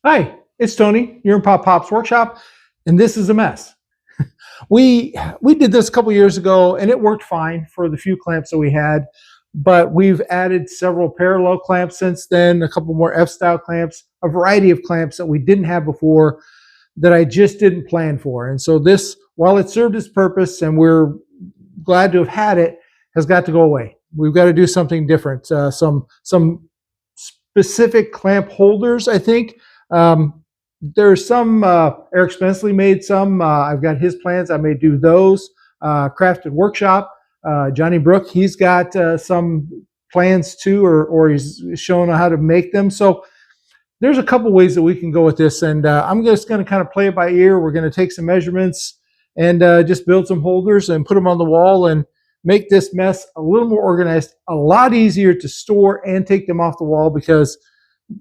Hi, it's Tony. You're in Pop Pop's workshop, and this is a mess. We did this a couple years ago, and it worked fine for the few clamps that we had. But we've added several parallel clamps since then, a couple more F-style clamps, a variety of clamps that we didn't have before that I just didn't plan for. And so this, while it served its purpose, and we're glad to have had it, has got to go away. We've got to do something different. Some specific clamp holders, I think. There's some, Eric Spencely made some. I've got his plans. I may do those. Crafted Workshop, Johnny Brook, he's got some plans too, or he's shown how to make them. So there's a couple ways that we can go with this, and I'm just going to kind of play it by ear. We're going to take some measurements and just build some holders and put them on the wall and make this mess a little more organized, a lot easier to store and take them off the wall, because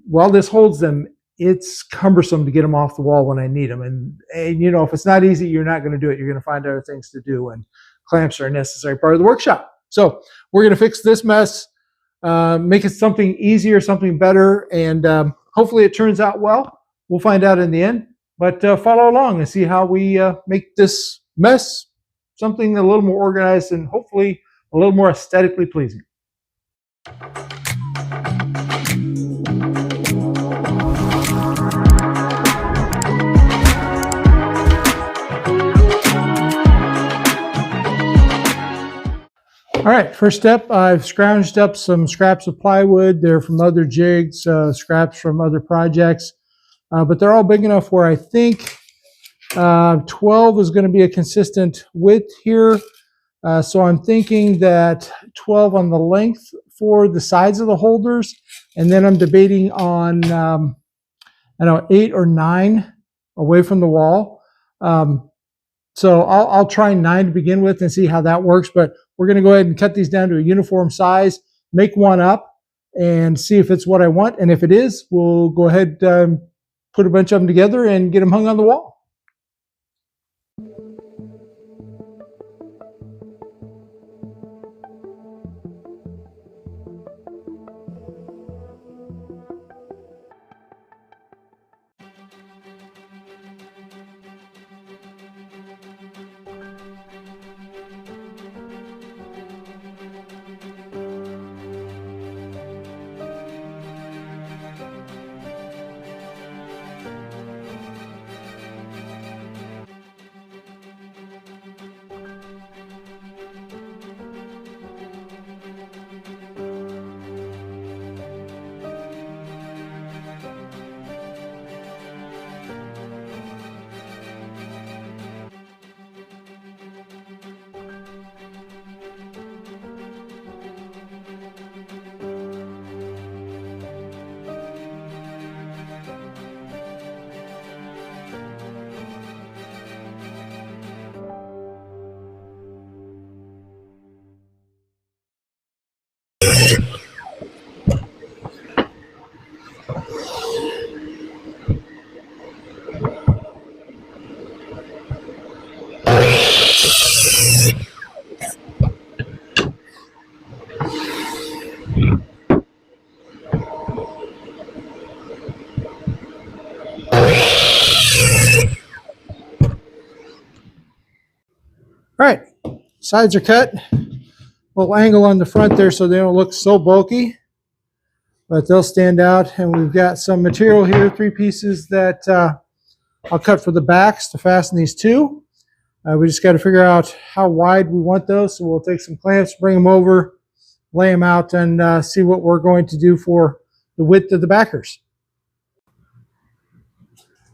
while this holds them, it's cumbersome to get them off the wall when I need them. And you know, if it's not easy, you're not going to do it. You're going to find other things to do, and clamps are a necessary part of the workshop. So we're going to fix this mess, make it something easier, something better, and hopefully it turns out well. We'll find out in the end, but follow along and see how we make this mess something a little more organized and hopefully a little more aesthetically pleasing. All right, first step, I've scrounged up some scraps of plywood. They're from other jigs, scraps from other projects, but they're all big enough where I think 12 is going to be a consistent width here. So I'm thinking that 12 on the length for the sides of the holders, and then I'm debating on, I don't know, 8 or 9 away from the wall. So I'll try 9 to begin with and see how that works, but we're going to go ahead and cut these down to a uniform size, make one up, and see if it's what I want. And if it is, we'll go ahead and put a bunch of them together and get them hung on the wall. All right, sides are cut. Little angle on the front there so they don't look so bulky, but they'll stand out. And we've got some material here, 3 pieces that I'll cut for the backs to fasten these to. We just got to figure out how wide we want those. So we'll take some clamps, bring them over, lay them out, and see what we're going to do for the width of the backers.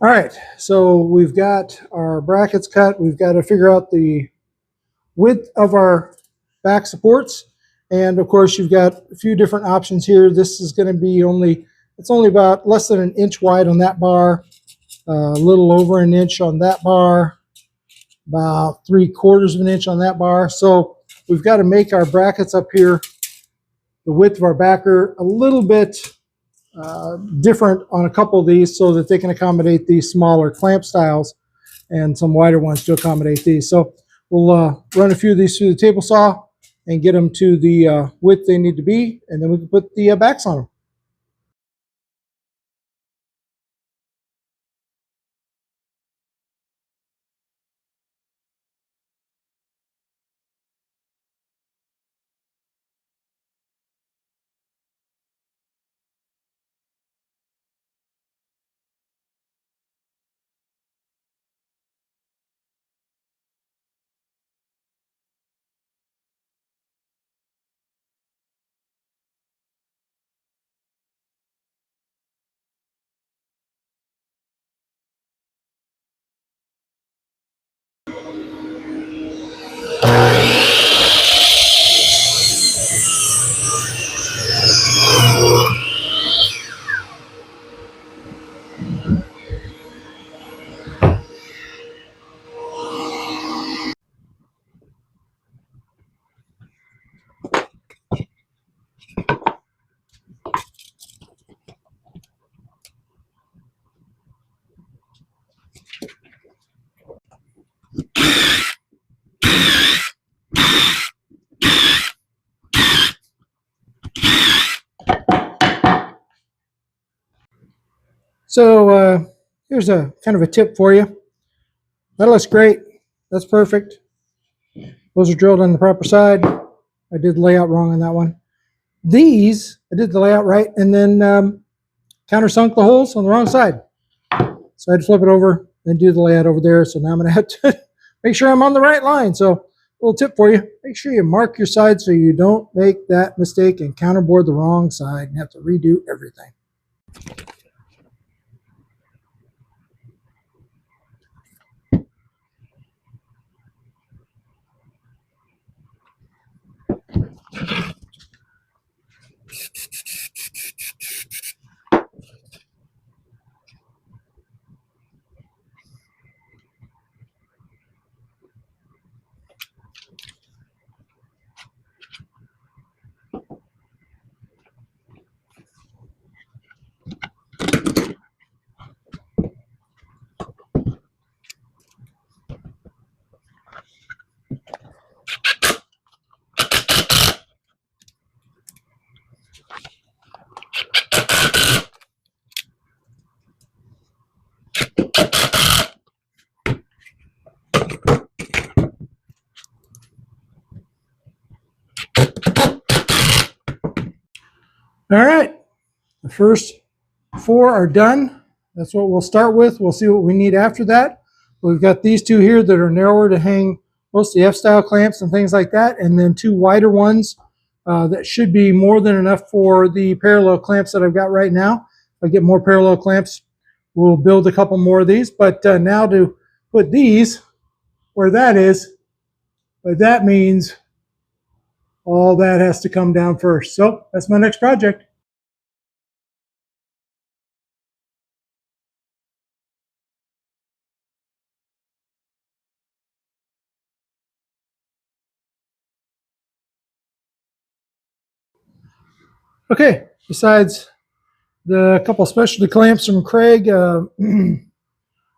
All right, so we've got our brackets cut. We've got to figure out the width of our back supports, and of course you've got a few different options here. This is going to be it's only about less than 1 inch wide on that bar, a little over 1 inch on that bar, about 3/4 of an inch on that bar. So we've got to make our brackets up here, the width of our backer, a little bit different on a couple of these so that they can accommodate these smaller clamp styles and some wider ones to accommodate these. So we'll run a few of these through the table saw and get them to the width they need to be, and then we can put the backs on them. So here's a kind of a tip for you. That looks great. That's perfect. Those are drilled on the proper side. I did the layout wrong on that one. These, I did the layout right, and then countersunk the holes on the wrong side. So I had to flip it over and do the layout over there. So now I'm going to have to make sure I'm on the right line. So a little tip for you, make sure you mark your side so you don't make that mistake and counterboard the wrong side and have to redo everything. All right, the first 4 are done. That's what we'll start with. We'll see what we need after that. We've got these 2 here that are narrower to hang most of the F-style clamps and things like that, and then 2 wider ones that should be more than enough for the parallel clamps that I've got right now. If I get more parallel clamps, we'll build a couple more of these. But now to put these where that is, but that means all that has to come down first. So that's my next project. Okay, besides the couple specialty clamps from Craig,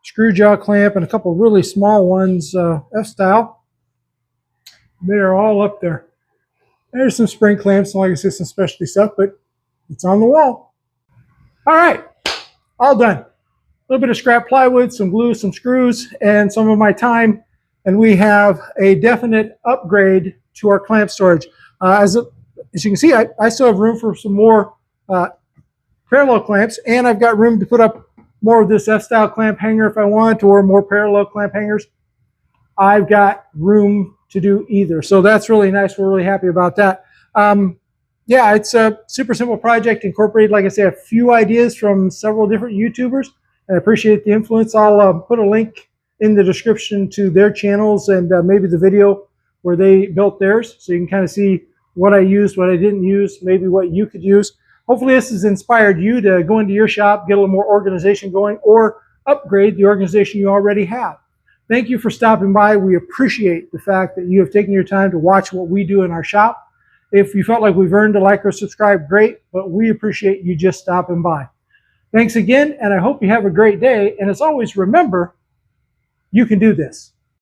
screw jaw clamp, and a couple really small ones, F-style, they're all up there. There's some spring clamps, and like I said, some specialty stuff, but it's on the wall. All right, all done. A little bit of scrap plywood, some glue, some screws, and some of my time, and we have a definite upgrade to our clamp storage. As you can see, I still have room for some more parallel clamps, and I've got room to put up more of this F-style clamp hanger if I want, or more parallel clamp hangers. I've got room to do either. So that's really nice. We're really happy about that. Yeah, it's a super simple project. Incorporated, like I say, a few ideas from several different YouTubers. And I appreciate the influence. I'll put a link in the description to their channels and maybe the video where they built theirs. So you can kind of see what I used, what I didn't use, maybe what you could use. Hopefully this has inspired you to go into your shop, get a little more organization going, or upgrade the organization you already have. Thank you for stopping by. We appreciate the fact that you have taken your time to watch what we do in our shop. If you felt like we've earned a like or subscribe, great, but we appreciate you just stopping by. Thanks again, and I hope you have a great day. And as always, remember, you can do this.